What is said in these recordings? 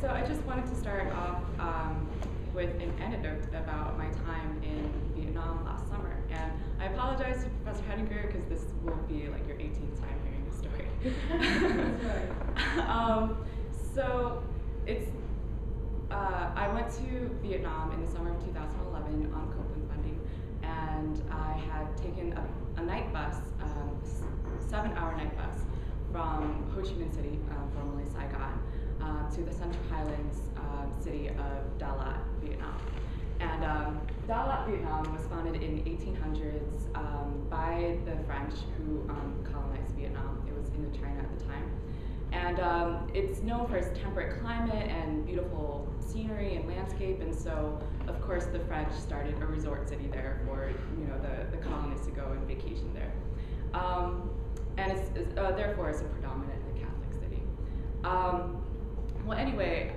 So I just wanted to start off with an anecdote about my time in Vietnam last summer. And I apologize to Professor Hedinger because this will be like your 18th time hearing this story. So it's, I went to Vietnam in the summer of 2011 on Copeland funding, and I had taken a night bus, 7-hour night bus from Ho Chi Minh City, formerly Saigon, to the Central Highlands city of Da Lat, Vietnam. And Da Lat, Vietnam was founded in 1800s by the French who colonized Vietnam. It was Indochina at the time. And it's known for its temperate climate and beautiful scenery and landscape, and so, of course, the French started a resort city there for the colonists to go and vacation there. And therefore, it's a predominantly Catholic city. Well, anyway,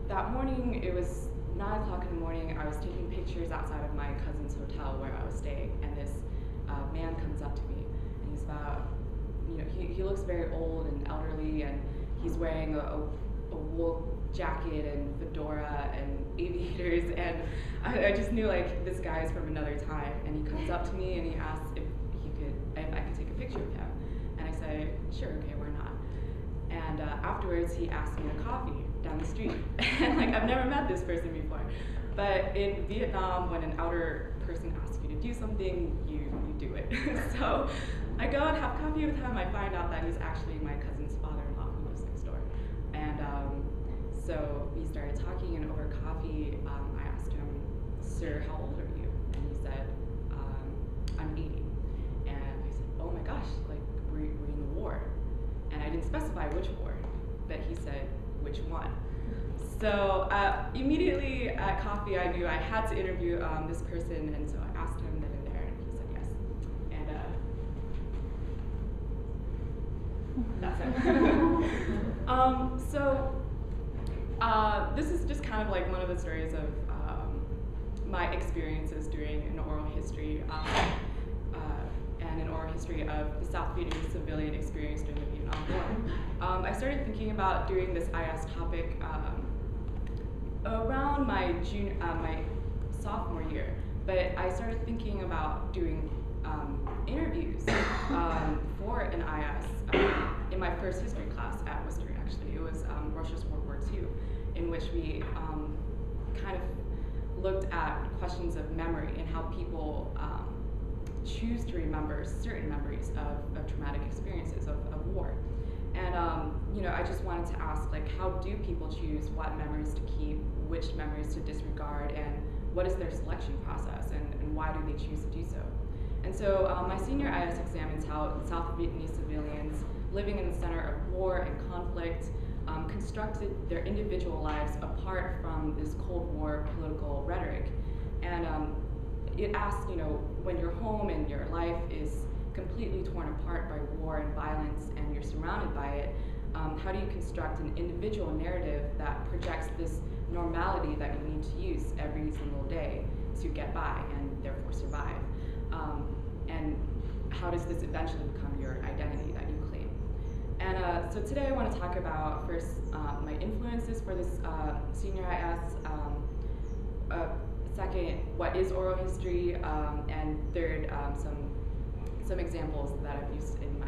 that morning, it was 9 o'clock in the morning. I was taking pictures outside of my cousin's hotel where I was staying, and this man comes up to me, and he's about, he looks very old and elderly, and he's wearing a wool jacket and fedora and aviators, and I just knew like this guy is from another time. And he comes up to me and he asks if I could take a picture of him, and I said, sure, okay, why not? And afterwards, he asked me a coffee down the street. And like, I've never met this person before. But in Vietnam, when an outer person asks you to do something, you do it. So I go and have coffee with him. I find out that he's actually my cousin's father-in-law who lives next door. And so we started talking, and over coffee, I asked him, sir, how old are you? And he said, I'm 80. And I said, oh my gosh, like, we're in the war. And I didn't specify which war, but he said, which one? So immediately at coffee, I knew I had to interview this person, and so I asked him then and there, and he said yes. And that's it. This is just kind of like one of the stories of my experiences doing an oral history and an oral history of the South Vietnamese civilian experience during the Vietnam War. I started thinking about doing this IS topic around my sophomore year, but I started thinking about doing interviews for an IS in my first history class at Worcester, actually. It was Russia's World War II, in which we kind of looked at questions of memory and how people choose to remember certain memories of traumatic experiences of war. And I just wanted to ask, like, how do people choose what memories to keep, which memories to disregard, and what is their selection process, and why do they choose to do so? And so my senior IS examines how South Vietnamese civilians living in the center of war and conflict constructed their individual lives apart from this Cold War political rhetoric. And it asks, when your home and your life is completely torn apart by war and violence, and you're surrounded by it, how do you construct an individual narrative that projects this normality that you need to use every single day to get by and therefore survive? And how does this eventually become your identity that you claim? And so today I want to talk about first my influences for this senior IS, second, what is oral history, and third, some examples that I've used in my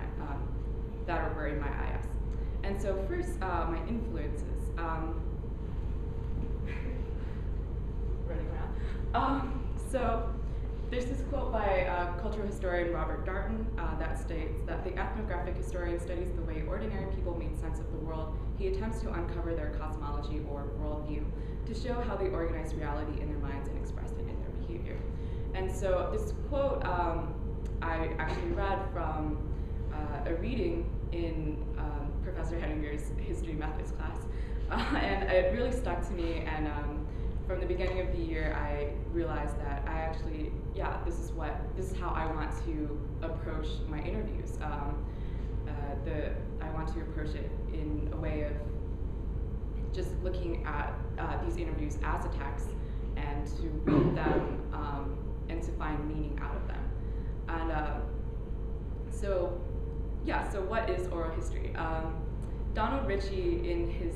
that were in my IS. And so first, my influences. Running around. So there's this quote by cultural historian Robert Darnton that states that the ethnographic historian studies the way ordinary people made sense of the world. He attempts to uncover their cosmology or worldview to show how they organize reality in their minds and express it in their behavior. And so this quote I actually read from a reading in Professor Hedinger's history methods class, and it really stuck to me. And from the beginning of the year, I realized that I actually, this is how I want to approach my interviews. I want to approach it in a way of just looking at these interviews as a text and to read them and to find meaning out of them. And so what is oral history? Donald Ritchie, in his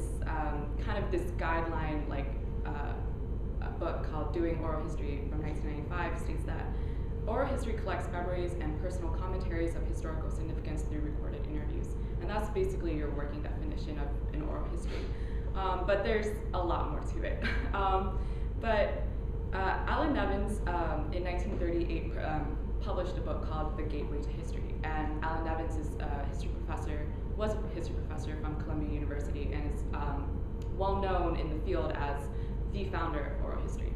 kind of this guideline, like a book called Doing Oral History from 1995 states that oral history collects memories and personal commentaries of historical significance through recorded interviews. And that's basically your working definition of an oral history. But there's a lot more to it. Alan Nevins in 1938 published a book called The Gateway to History. And Alan Nevins is was a history professor from Columbia University and is well known in the field as the founder of oral history.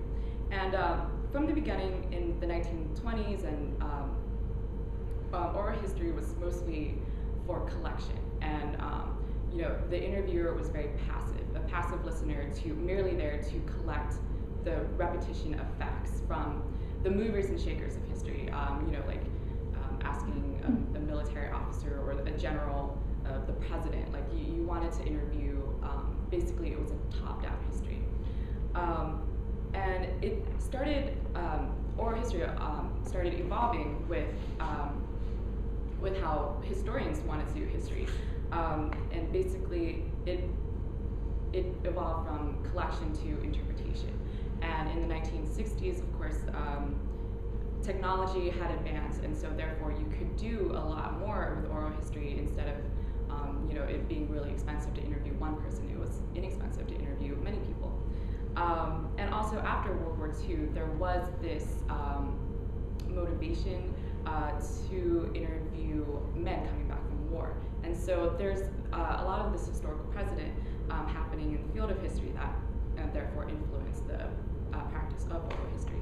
And from the beginning in the 1920s, and oral history was mostly for collection. And the interviewer was very passive, a passive listener, merely there to collect the repetition of facts from the movers and shakers of history. Asking a military officer or a general, the president. Like you wanted to interview. Basically, it was a top-down history. And it started, oral history started evolving with how historians wanted to do history. And basically, it evolved from collection to interpretation. And in the 1960s, of course, technology had advanced, and so therefore you could do a lot more with oral history instead of it being really expensive to interview one person. It was inexpensive to interview many people. And also after World War II, there was this motivation to interview men coming back from war. And so there's a lot of this historical precedent happening in the field of history that therefore influenced the practice of oral history.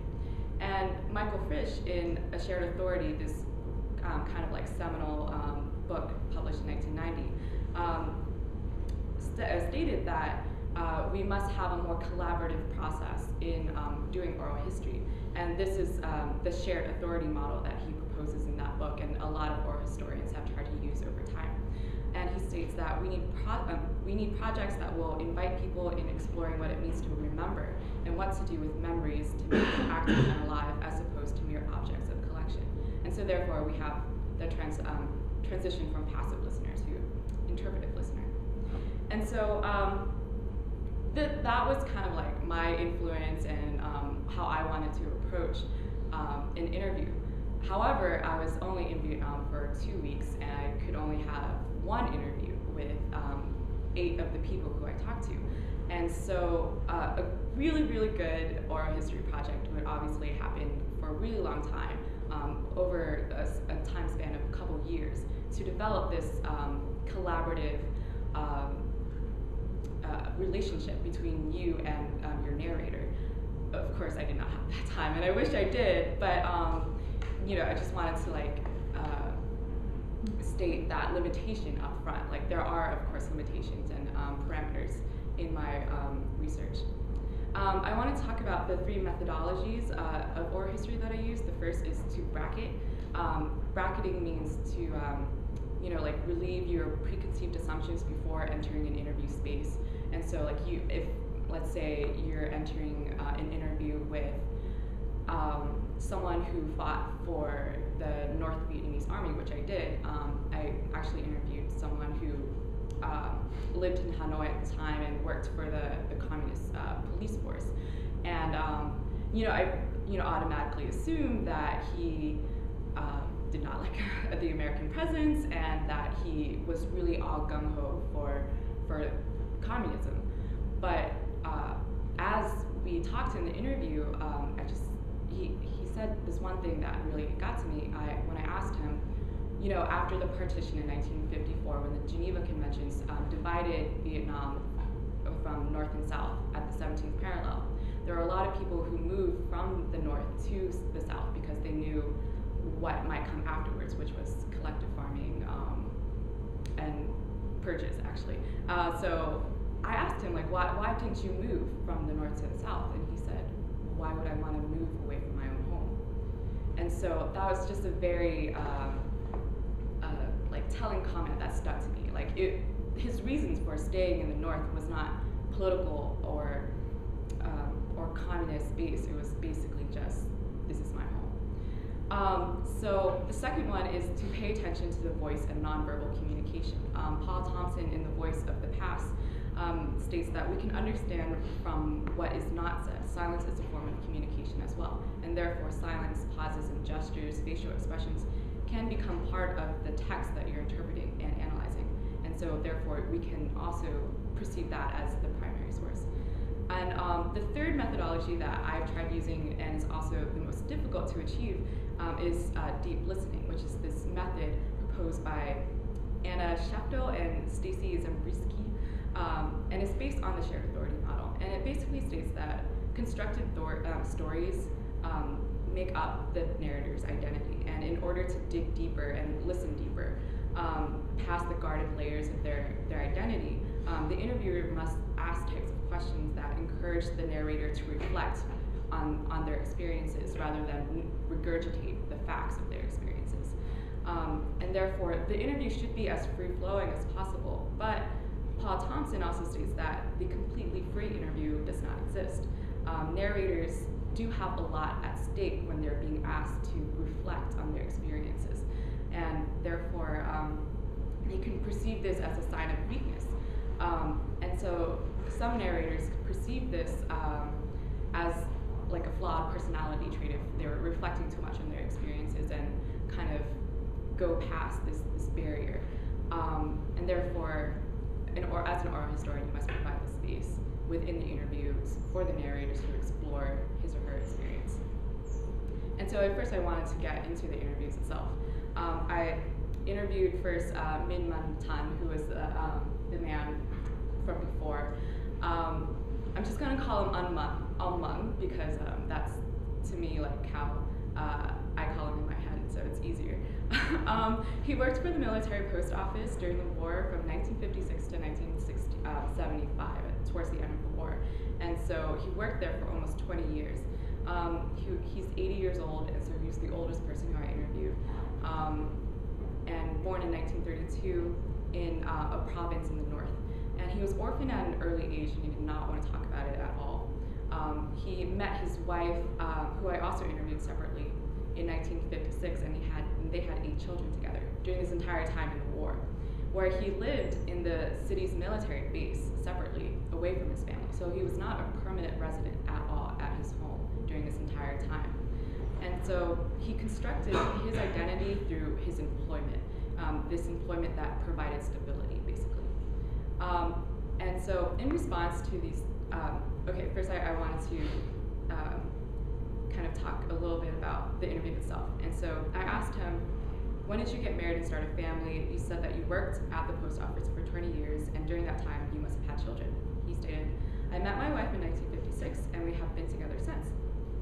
And Michael Frisch, in A Shared Authority, this kind of like seminal book published in 1990, stated that we must have a more collaborative process in doing oral history. And this is the shared authority model that he proposes in that book, and a lot of oral historians have tried to use over time. And he states that we need projects that will invite people in exploring what it means to remember and what to do with memories to make them active and alive as opposed to mere objects of collection. And so therefore we have the transition from passive listener to interpretive listener. And so that was kind of like my influence and how I wanted to approach an interview. However, I was only in Vietnam for 2 weeks, and I could only have one interview with 8 of the people who I talked to. And so a really, really good oral history project would obviously happen for a really long time, over a time span of a couple years, to develop this collaborative relationship between you and your narrator. Of course, I did not have that time, and I wish I did, but I just wanted to state that limitation up front. Like there are, of course, limitations and parameters in my research. I want to talk about the 3 methodologies of oral history that I use. The first is to bracket. Bracketing means to relieve your preconceived assumptions before entering an interview space. And so if let's say you're entering an interview with someone who fought for the North Vietnamese Army, which I did. I actually interviewed someone who lived in Hanoi at the time and worked for the communist police force. And I automatically assumed that he did not like the American presence and that he was really all gung-ho for communism. But as we talked in the interview, he said this one thing that really got to me. When I asked him, after the partition in 1954, when the Geneva Conventions divided Vietnam from North and South at the 17th parallel, there were a lot of people who moved from the North to the South because they knew what might come afterwards, which was collective farming and purges, actually. So I asked him, why didn't you move from the North to the South? And he said, why would I want to move away from my own home? And so that was just a very telling comment that stuck to me. His reasons for staying in the North was not political or communist based. It was basically just, this is my home. So the second one is to pay attention to the voice and nonverbal communication. Paul Thompson, in The Voice of the Past, states that we can understand from what is not said. Silence is a form of communication as well, and therefore silence, pauses, and gestures, facial expressions can become part of the text that you're interpreting and analyzing. And so therefore we can also perceive that as the primary source. And the third methodology that I've tried using, and is also the most difficult to achieve, is deep listening, which is this method proposed by Anization and Stacy Zabriskie, and it's based on the shared authority model. And it basically states that constructed stories make up the narrator's identity. And in order to dig deeper and listen deeper, past the guarded layers of their identity, the interviewer must ask types of questions that encourage the narrator to reflect on their experiences rather than regurgitate the facts of their experiences. And therefore, the interview should be as free-flowing as possible. But Paul Thompson also states that the completely free interview does not exist. Narrators do have a lot at stake when they're being asked to reflect on their experiences. And therefore, they can perceive this as a sign of weakness. And so some narrators perceive this as like a flawed personality trait if they're reflecting too much on their experiences and kind of go past this barrier. And therefore, as an oral historian, you must provide the space within the interviews for the narrators to explore his or her experience. And so at first I wanted to get into the interviews itself. I interviewed first Min Man Tan, who was the man from before. I'm just gonna call him Almung because that's, to me, like how I call him in my head, so it's easier. He worked for the military post office during the war from 1956 to 1975, towards the end of the war. And so he worked there for almost 20 years. He's 80 years old, and so he's the oldest person who I interviewed. And born in 1932 in a province in the north. And he was orphaned at an early age, and he did not want to talk about it at all. He met his wife, who I also interviewed separately, in 1956, and they had 8 children together during this entire time in the war, where he lived in the city's military base separately, away from his family. So he was not a permanent resident at all at his home during this entire time. And so he constructed his identity through his employment, this employment that provided stability, basically. And so in response to these, okay, first I wanted to kind of talk a little bit about the interview itself. And so I asked him, when did you get married and start a family? You said that you worked at the post office for 20 years, and during that time you must have had children. He stated, I met my wife in 1956, and we have been together since.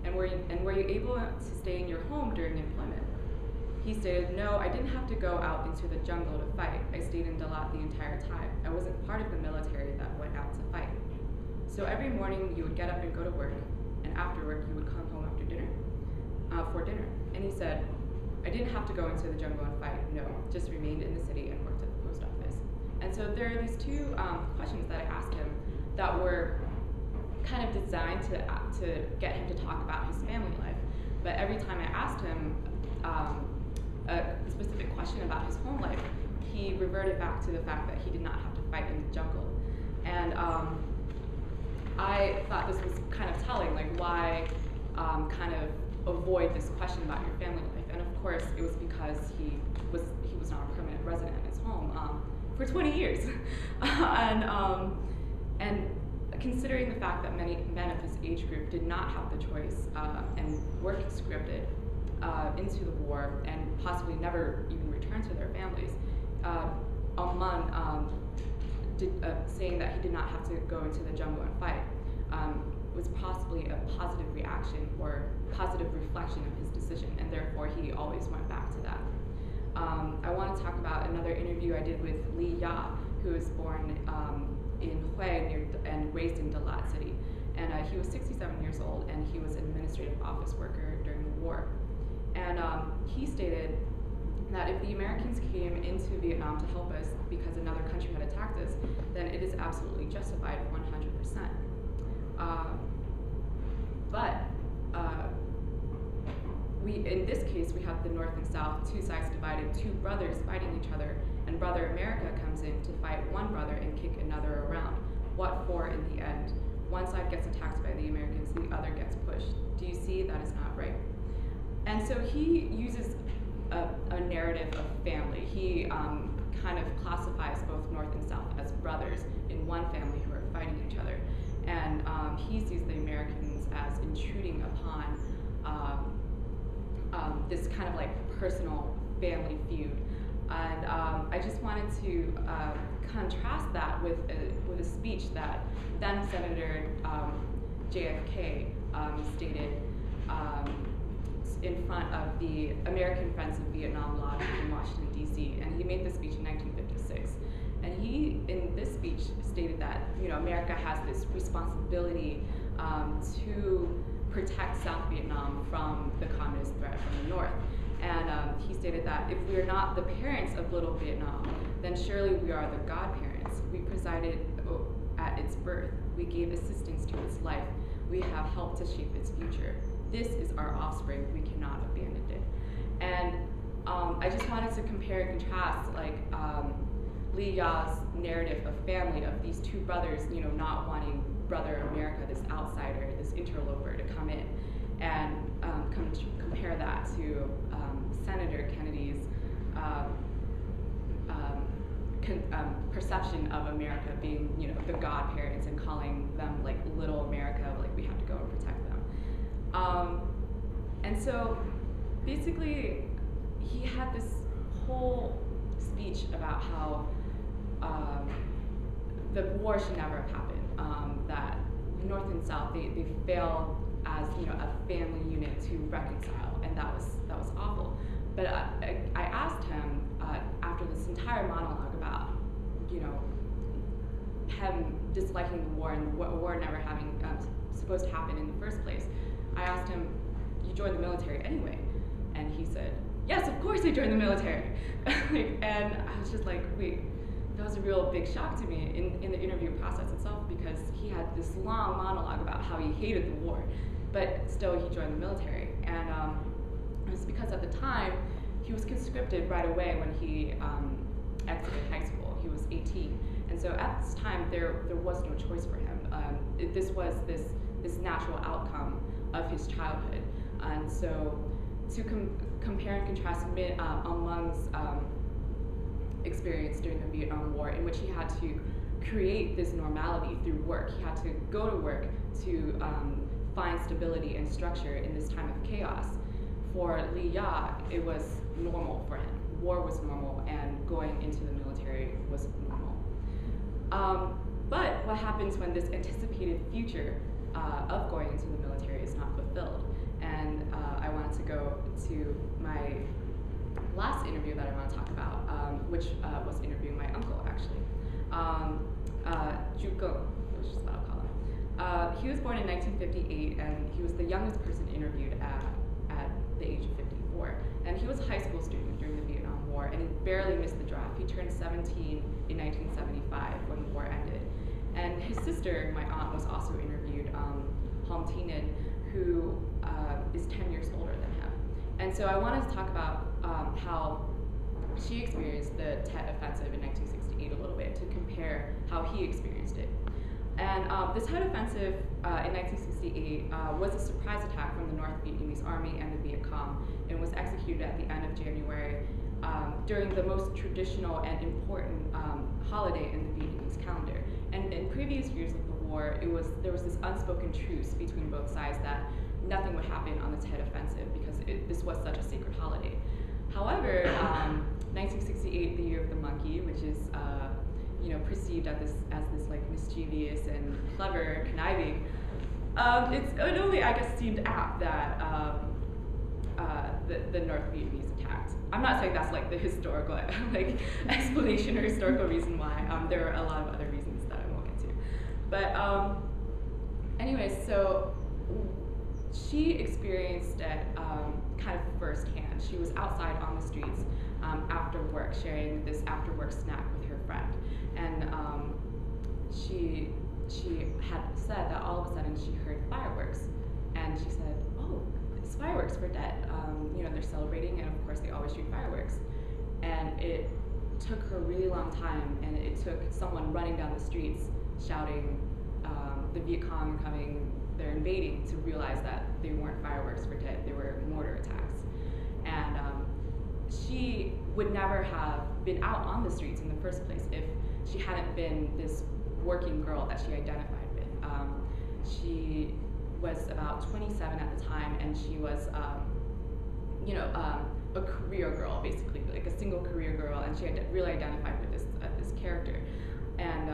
And were you able to stay in your home during employment? He stated, no, I didn't have to go out into the jungle to fight. I stayed in Dalat the entire time. I wasn't part of the military that went out to fight. So every morning you would get up and go to work, and after work you would come home after dinner, for dinner. And he said, I didn't have to go into the jungle and fight, no, just remained in the city and worked at the post office. And so there are these 2 questions that I asked him that were kind of designed to get him to talk about his family life. But every time I asked him a specific question about his home life, he reverted back to the fact that he did not have to fight in the jungle. And I thought this was kind of telling, like why kind of avoid this question about your family life. And of course, it was because he was not a permanent resident in his home for 20 years. And considering the fact that many men of his age group did not have the choice and were conscripted into the war and possibly never even returned to their families, Alman saying that he did not have to go into the jungle and fight was possibly a positive reaction or positive reflection of his decision, and therefore he always went back to that. I want to talk about another interview I did with Leann, who was born in Hue and raised in Dalat City. And he was 67 years old, and he was an administrative office worker during the war. And he stated that if the Americans came into Vietnam to help us because another country had attacked us, then it is absolutely justified 100%. In this case, we have the North and South, 2 sides divided, 2 brothers fighting each other, and Brother America comes in to fight one brother and kick another around. What for in the end? One side gets attacked by the Americans, the other gets pushed. Do you see that is not right? And so he uses a narrative of family. He kind of classifies both North and South as brothers in one family who are fighting each other. And he sees the Americans as intruding upon this kind of like personal family feud. And I just wanted to contrast that with a speech that then Senator JFK stated in front of the American Friends of Vietnam lobby in Washington, D.C. And he made this speech in 1956. And he, in this speech, stated that America has this responsibility to protect South Vietnam from the communist threat from the North. And he stated that if we are not the parents of little Vietnam, then surely we are the godparents. We presided at its birth. We gave assistance to its life. We have helped to shape its future. This is our offspring. We cannot abandon it. And I just wanted to compare and contrast, like Lee Ya's narrative of family, of these two brothers, not wanting brother America, this outsider, this interloper, to come in, and compare that to Senator Kennedy's perception of America being, the godparents, and calling them like little America, like we have to go and protect them. And so basically, he had this whole speech about how the war should never have happened, that North and South, they failed as a family unit to reconcile, and that was awful. But I asked him after this entire monologue about him disliking the war and the war never having supposed to happen in the first place. I asked him, "You joined the military anyway?" And he said, "Yes, of course I joined the military." And I was just like, wait, that was a real big shock to me in the interview process itself, because he had this long monologue about how he hated the war, but still he joined the military. And it was because at the time, he was conscripted right away when he exited high school. He was 18. And so at this time, there was no choice for him. This was this natural outcome of his childhood. And so to compare and contrast amongst experience during the Vietnam War, in which he had to create this normality through work. He had to go to work to find stability and structure in this time of chaos. For Lee Ya, it was normal for him. War was normal, and going into the military was normal. But what happens when this anticipated future of going into the military is not fulfilled? And I wanted to go to my last interview that I want to talk about, which was interviewing my uncle, actually. Juko, which is what I'll call him. He was born in 1958, and he was the youngest person interviewed at the age of 54. And he was a high school student during the Vietnam War, and he barely missed the draft. He turned 17 in 1975 when the war ended. And his sister, my aunt, was also interviewed, Hom Tinen, who is 10 years older than him. And so I wanted to talk about how she experienced the Tet Offensive in 1968 a little bit, to compare how he experienced it. And the Tet Offensive in 1968 was a surprise attack from the North Vietnamese Army and the Viet Cong, and was executed at the end of January during the most traditional and important holiday in the Vietnamese calendar. And in previous years of the war, there was this unspoken truce between both sides that nothing would happen on the Tet Offensive, because this was such a sacred holiday. However, 1968, the year of the monkey, which is perceived as this like mischievous and clever, conniving, it only, I guess, seemed apt that the North Vietnamese attacked. I'm not saying that's like the historical explanation or historical reason why. There are a lot of other reasons that I won't get to. But anyways, so she experienced it kind of firsthand. She was outside on the streets after work, sharing this after-work snack with her friend, and she had said that all of a sudden she heard fireworks, and she said, "Oh, it's fireworks for Tet. They're celebrating, and of course they always shoot fireworks." And it took her a really long time, and it took someone running down the streets shouting, the Viet Cong are coming, they're invading, to realize that they weren't fireworks for Tet, they were mortar attacks. And she would never have been out on the streets in the first place if she hadn't been this working girl that she identified with. She was about 27 at the time, and she was, a career girl, basically, like a single career girl, and she had really identified with this character. And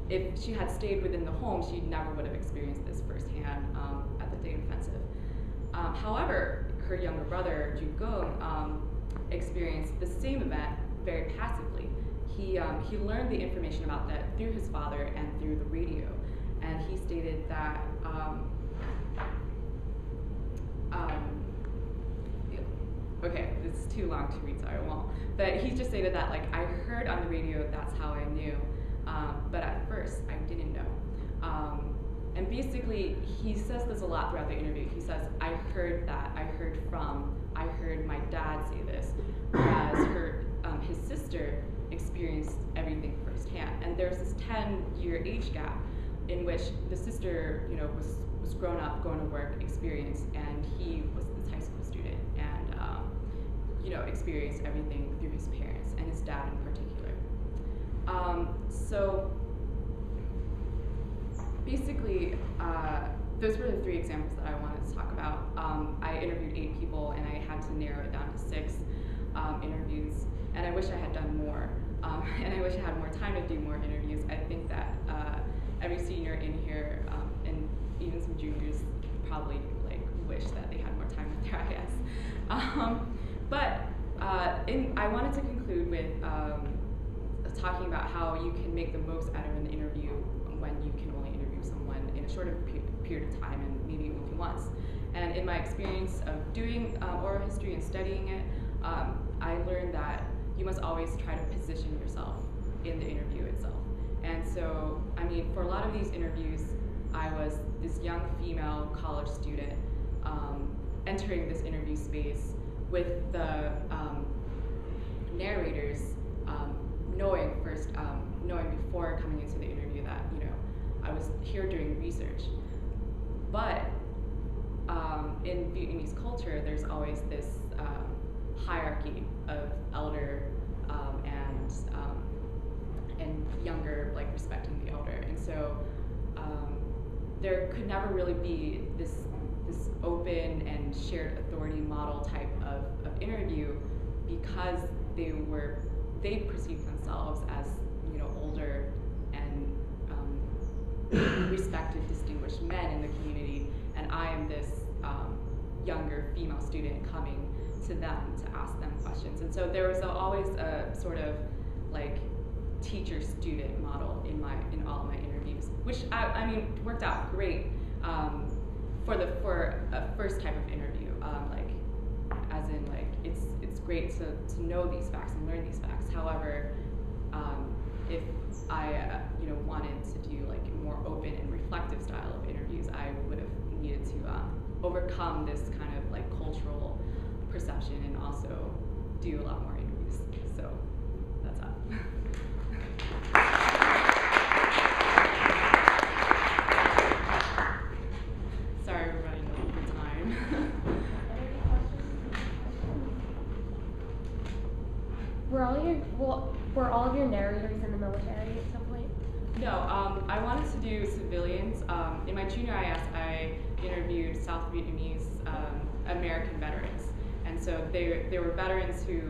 if she had stayed within the home, she never would have experienced this firsthand at the Tet Offensive. However, her younger brother, Ju Gong, experienced the same event very passively. He learned the information about that through his father and through the radio, and he stated that okay, this is too long to read, so I won't. But he just stated that, like, I heard on the radio, that's how I knew, but at first I didn't know. And basically, he says this a lot throughout the interview. He says, I heard that, I heard my dad say this, whereas his sister experienced everything firsthand. And there's this 10-year age gap in which the sister, was grown up, going to work, experienced, and he was this high school student, and experienced everything through his parents and his dad in particular. So basically, those were the 3 examples that I wanted to talk about. I interviewed 8 people, and I had to narrow it down to 6 interviews, and I wish I had done more, and I wish I had more time to do more interviews. I think that every senior in here, and even some juniors, probably wish that they had more time with their IS. But I wanted to conclude with talking about how you can make the most out of an interview when you can only interview someone in a shorter period of time, and maybe only once. And in my experience of doing oral history and studying it, I learned that you must always try to position yourself in the interview itself. And so, for a lot of these interviews, I was this young female college student entering this interview space with the narrators knowing before coming into the interview that I was here doing research. But in Vietnamese culture, there's always this hierarchy of elder and younger, respecting the elder, and so there could never really be this open and shared authority model type of interview, because they perceived themselves as older and respected, distinguished men in the community, and I am this younger female student coming to them to ask them questions. And so there was always a sort of teacher-student model in all of my interviews, which worked out great for a first type of interview. It's great to know these facts and learn these facts. However, if I wanted to do a more open and reflective style of interviews, I would have needed to overcome this kind of cultural perception and also do a lot more interviews. So that's up. Sorry, we're running over time. Were all of your narrators in the military at some point? No, I wanted to do civilians. In my junior IS, I interviewed South Vietnamese American veterans, and so they were veterans who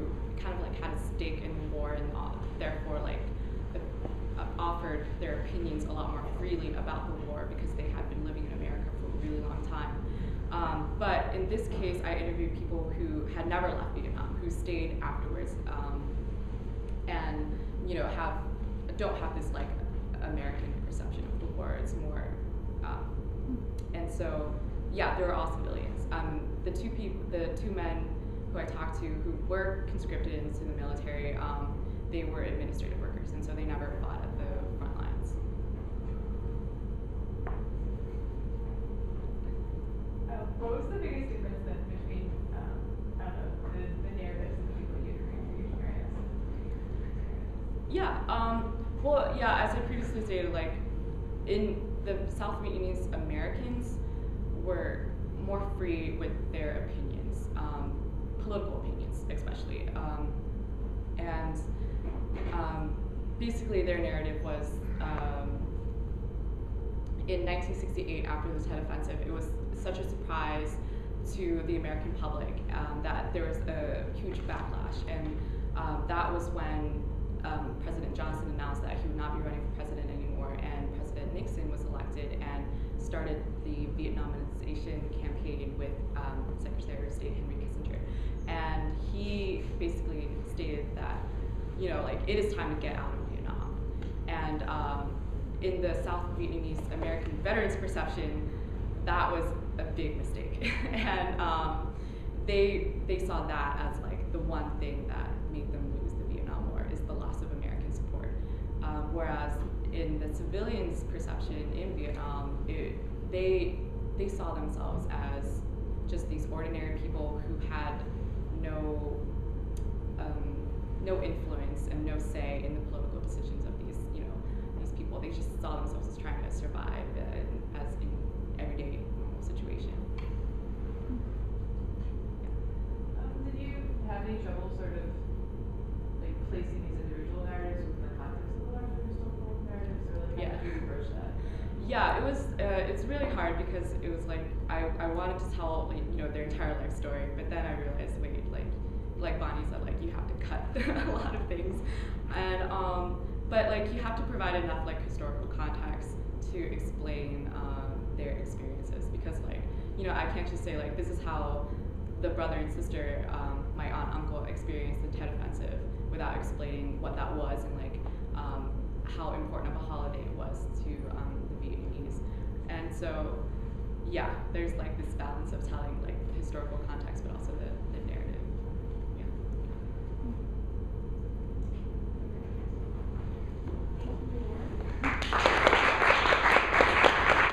kind of had a stake in the war, and therefore offered their opinions a lot more freely about the war because they had been living in America for a really long time. But in this case, I interviewed people who had never left Vietnam, who stayed afterwards, and don't have this American perception of the war. It's more, and so yeah, they were all civilians. The two men who I talked to who were conscripted into the military, they were administrative workers, and so they never fought at the front lines. What was the biggest difference then between the narratives and the people you interviewed? Yeah. Well, yeah. As I previously stated, in the South Vietnamese Americans were more free with their opinions, political opinions especially, and basically their narrative was in 1968 after the Tet Offensive, it was such a surprise to the American public that there was a huge backlash, and that was when President Johnson announced that he would not be running for president anymore, and President Nixon was elected and started the Vietnamization campaign with Secretary of State Henry Kissinger. And he basically stated that, you know, like, it is time to get out of Vietnam. And in the South Vietnamese American veterans' perception, that was a big mistake. And they saw that as like the one thing that made them lose the Vietnam War, is the loss of American support. Whereas in the civilians' perception in Vietnam, they saw themselves as just these ordinary people who had no influence and no say in the political decisions of these people. They just saw themselves as trying to survive as in everyday normal situation. Did you have any trouble sort of like placing these individual narratives within the context of the larger historical narratives, or like how did you approach that? Yeah, it was. It's really hard because it was like I wanted to tell, like, you know, their entire life story, but then I realized, wait, like Bonnie said, like, you have to cut a lot of things, and but like you have to provide enough like historical context to explain their experiences, because, like, you know, I can't just say like this is how the brother and sister, my aunt and uncle, experienced the Tet Offensive without explaining what that was and like how important of a holiday it was to the Vietnamese. And so, yeah, there's like this balance of telling